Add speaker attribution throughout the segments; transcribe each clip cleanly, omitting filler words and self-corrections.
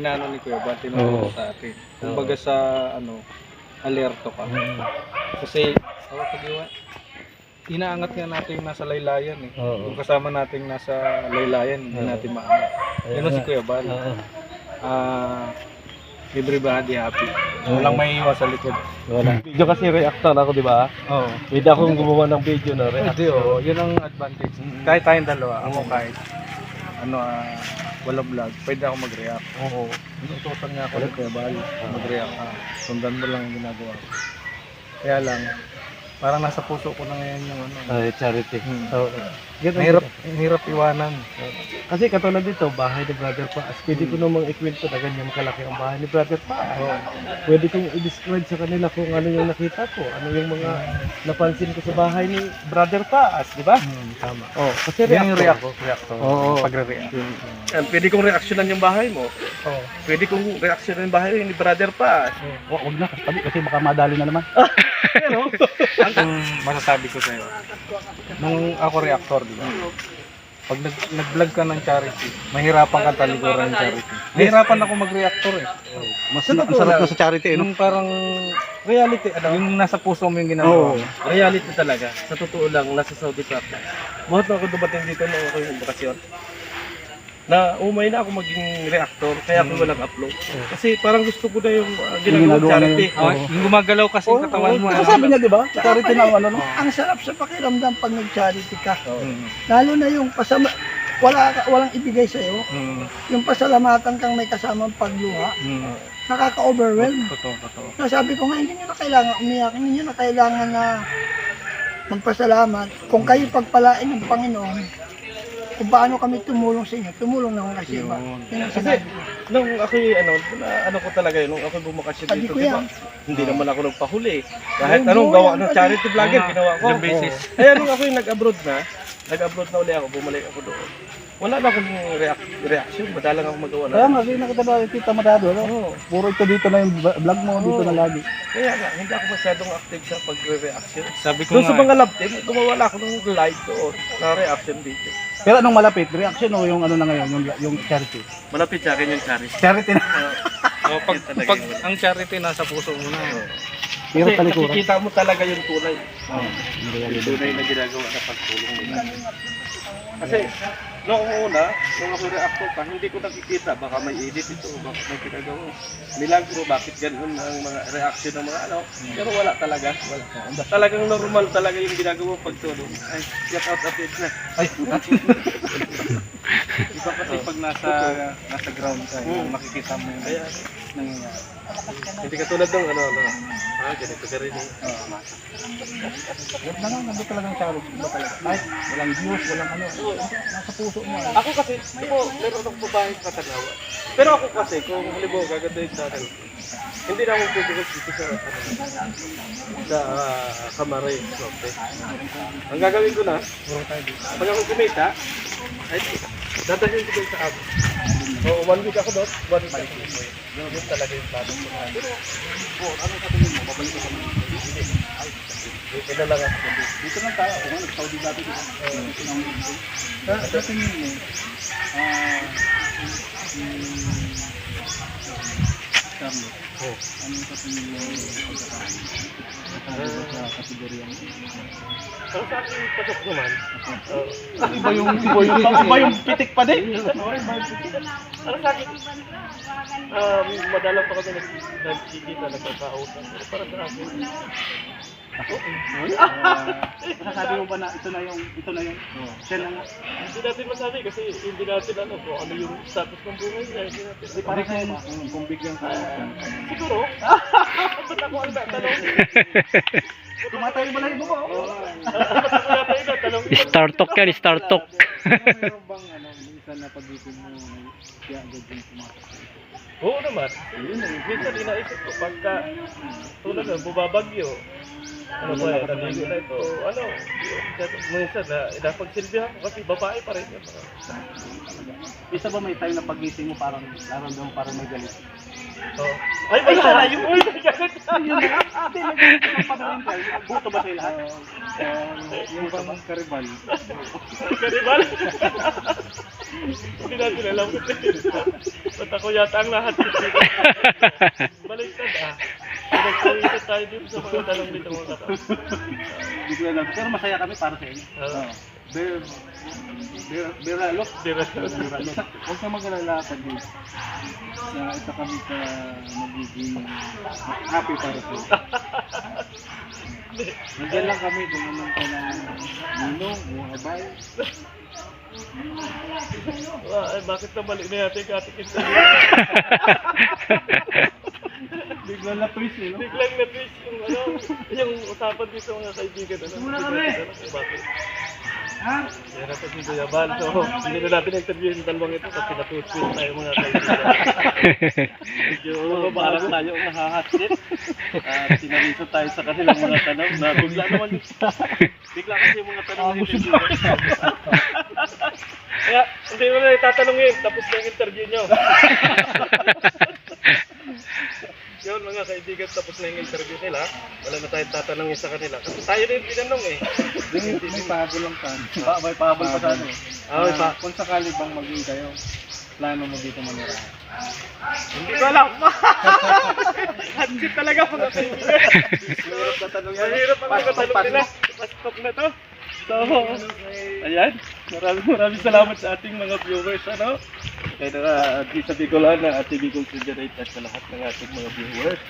Speaker 1: inaano ni Kuya Bal, tinuturo sa atin. Kumbaga sa ano, alerto ka. Kasi inaangat nga natin yung nasa laylayan eh. Yung kasama natin nasa laylayan, hindi natin maangat. Yan si Kuya Bal. Everybody happy. Walang may iwas sa likod.
Speaker 2: Wala. Video kasi reactor ako, di ba?
Speaker 1: Oo.
Speaker 2: Pwede akong gumawa ng video na reactor.
Speaker 1: Yun ang advantage. Kahit tayong dalawa, ako kahit wala vlog, pwede ako mag-react.
Speaker 2: Oo.
Speaker 1: Inutusan nga ako ng Kuya Bal, mag-react ka. Sundan mo lang ang ginagawa ko. Kaya lang, parang nasa puso ko na ngayon yung ano.
Speaker 2: Charity.
Speaker 1: Oo. Hirap iwanan.
Speaker 2: Kasi katulad dito, bahay ni Brother Paas. Pwede ko namang ikwento na ganyan kalaki ang bahay ni Brother Paas. Pwede kong i-describe sa kanila kung ano yung nakita ko, ano yung mga napansin ko sa bahay ni Brother Paas, di ba?
Speaker 1: Tama.
Speaker 2: Oh, kasi
Speaker 1: Yan yung
Speaker 2: reactor.
Speaker 1: reactor.
Speaker 2: Oo.
Speaker 1: Pagre-react.
Speaker 2: Pwede kong reaksyonan yung bahay mo.
Speaker 1: Oo.
Speaker 2: Pwede kong reaksyonan yung bahay ni Brother Paas.
Speaker 3: Wag na kasi baka madali na naman.
Speaker 2: Pero,
Speaker 1: Ang masasabi ko sa'yo, nung ako reactor, di ba? Pag nag-vlog ka ng charity, mahirapan ka talikuran ng charity. Mahirapan ako mag-reactor eh.
Speaker 3: Mas ang sarap na sa charity, no?
Speaker 1: Yung parang reality, yung nasa puso mo yung ginagawa.
Speaker 2: reality talaga. Sa totoo lang, nasa Saudi pa ako. Bakit na ako dumating dito nung ako yung bakasyon? Na umay na ako maging reactor, kaya ako walang upload. Kasi parang gusto ko na yung ginagawa ng charity.
Speaker 1: Yung gumagalaw kasi yung katawan mo.
Speaker 3: Kasi sabi niya, di ba? Charity na ano, no? Ang sarap sa pakiramdam pag nag-charity ka. Lalo na yung walang ibigay sa'yo. Yung pasalamatan kang may kasamang pagluha. Nakaka-overwhelm.
Speaker 1: Totoo.
Speaker 3: Sabi ko nga, hindi nyo na kailangan umiyak, hindi nyo na kailangan na magpasalamat. Kung kayo pagpalain ng Panginoon, kung paano kami tumulong sa inyo, tumulong na ako kasi ba? Yan ang
Speaker 2: Kasi
Speaker 3: sinabi ko.
Speaker 2: nung ako ano ko talaga yun, nung ako bumakasyon
Speaker 3: Sabi
Speaker 2: dito,
Speaker 3: ko
Speaker 2: di ba?
Speaker 3: yan.
Speaker 2: Hindi naman ako nagpahuli. Kahit anong gawa ng charity vlogger, ginawa ko.
Speaker 1: Ilang beses.
Speaker 2: Kaya nung ako yung nag-abroad na uli ako, bumalik ako doon. Wala na akong reaction, madalang ako magawa na.
Speaker 3: Kaya nga, hindi na kita nakikita madado, no? Puro ito dito na yung vlog mo, dito na lagi.
Speaker 2: Kaya nga, hindi ako masyadong active sa pagre-reaction.
Speaker 1: Sabi ko
Speaker 2: Doon sa
Speaker 1: nga,
Speaker 2: mga love team, gumawa na ako ng live doon, na reaction video.
Speaker 3: Pero anong malapit, reaction o yung ano na ngayon, yung charity?
Speaker 2: Malapit sa akin yung charity.
Speaker 3: Charity na.
Speaker 1: pag ang charity nasa puso mo na.
Speaker 2: Kasi
Speaker 3: Hirap talikuran.
Speaker 2: nakikita mo talaga yung tunay. Yung tunay na ginagawa na pagtulong nila. Kasi, noong una, nung ako reactor pa, hindi ko nakikita, baka may edit ito, baka may pinagawa. Milagro, bakit ganun ang mga reaction ng mga ano. Pero wala talaga. Talagang normal talaga yung ginagawa pagtulong. Ay, get out of it na.
Speaker 1: Ay, iba kasi pag nasa ground ka, makikita mo yung
Speaker 2: Kaya,
Speaker 1: nangyayari.
Speaker 2: hindi katulad ng ganito ka rin eh.
Speaker 3: Nandito talagang charity. Kahit walang views, walang ano. Nasa puso mo.
Speaker 2: Ako kasi, meron akong babae sa Katanawa. Pero ako kasi, kung halimbawa gagandahin sa akin, hindi na ako pwede dito sa Kamaray. Okay. Ang gagawin ko na, pag ako kumita, ay dadalhin ko doon sa amin. So, 1 week ako doon, 1 week. Yun talaga yung plano ko. Pero, anong sabihin mo? Babalik ko sa mga hindi. Ito lang ako.
Speaker 3: Dito lang tayo. Kung nag-Saudi dati dito. Sa tingin mo, Carlo, anong sa tingin mo sa kategorya mo?
Speaker 2: Pero sa akin, pasok naman.
Speaker 3: Iba yung pitik pa din.
Speaker 2: Ano sa akin? Madalang pa kami nagkikita, nagkakausap. Pero para sa akin,
Speaker 3: Masasabi mo ba na ito na yung siya na
Speaker 2: hindi natin masabi kasi hindi natin kung ano yung status ng buhay niya. Hindi natin.
Speaker 3: para sa'yo kung bigyan ka
Speaker 2: Siguro? Ba't ako ang tatanong?
Speaker 3: tumatay mo na yung buko.
Speaker 4: Star Talk yan, Star Talk.
Speaker 3: Mayroon bang minsan na pag-isip mo kaya agad yung pumasok sa ito?
Speaker 2: Oo naman. Minsan inaisip ko pagka tulad na bubabagyo. Ano ba yan? Naligo na ito. Minsan na napagsilbihan ko kasi babae pa rin yun.
Speaker 3: Isa ba may time na pag-isip mo parang naramdaman parang may galit?
Speaker 2: Ay, wala na yung uy! May galit!
Speaker 3: Hindi, may galit isang panarin ka. Buto ba sa'yo lahat?
Speaker 1: Yung bang karibal.
Speaker 2: Karibal! Hindi natin alam kung ba't ako yata ang lahat. Baliktad ah. Nagpawisa tayo dito sa mga tanong dito mga kata.
Speaker 1: Hindi ko alam. Pero masaya kami para sa inyo. Biralo. Huwag ka mag-alala ka din. Isa kami sa magiging happy para sa inyo. Nandiyan lang kami kung anong ka ng ninong, yung abay.
Speaker 2: Ay, bakit nabalik na yata yung katikin sa
Speaker 1: Biglang na-twist eh, no?
Speaker 2: Biglang na-twist yung yung usapan dito mga kaibigan. Muna kami! Bakit?
Speaker 1: Ha?
Speaker 2: Kaya natin si Kuya Bal. So, hindi na natin interview yung dalawang ito kasi na-twist tayo mga kaibigan. Medyo parang tayo ang nahahatsit. At sinariso tayo sa kanilang mga tanong na bigla naman yung bigla kasi yung mga tanong nito. Kaya, hindi mo na itatanongin. Tapos na yung interview nyo. Yun mga kaibigan, tapos na yung interview nila. Wala na tayong tatanungin sa kanila. Kasi tayo rin tinanong eh.
Speaker 1: May pahabol lang ka. May pahabol pa sa ano eh.
Speaker 2: May pa.
Speaker 1: Kung sakali bang maging kayo, plano mo dito manira.
Speaker 2: Hindi ko alam. Hansit talaga mga kaibigan. Mahirap na tanong yan. Mahirap ang mga tanong nila. Pastok na to. So, ayan. Maraming salamat sa ating mga viewers. Ano? Kaya na sa Bicolan na Ate Bicol Considerate at sa lahat ng ating mga viewers.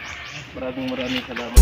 Speaker 2: Maraming salamat.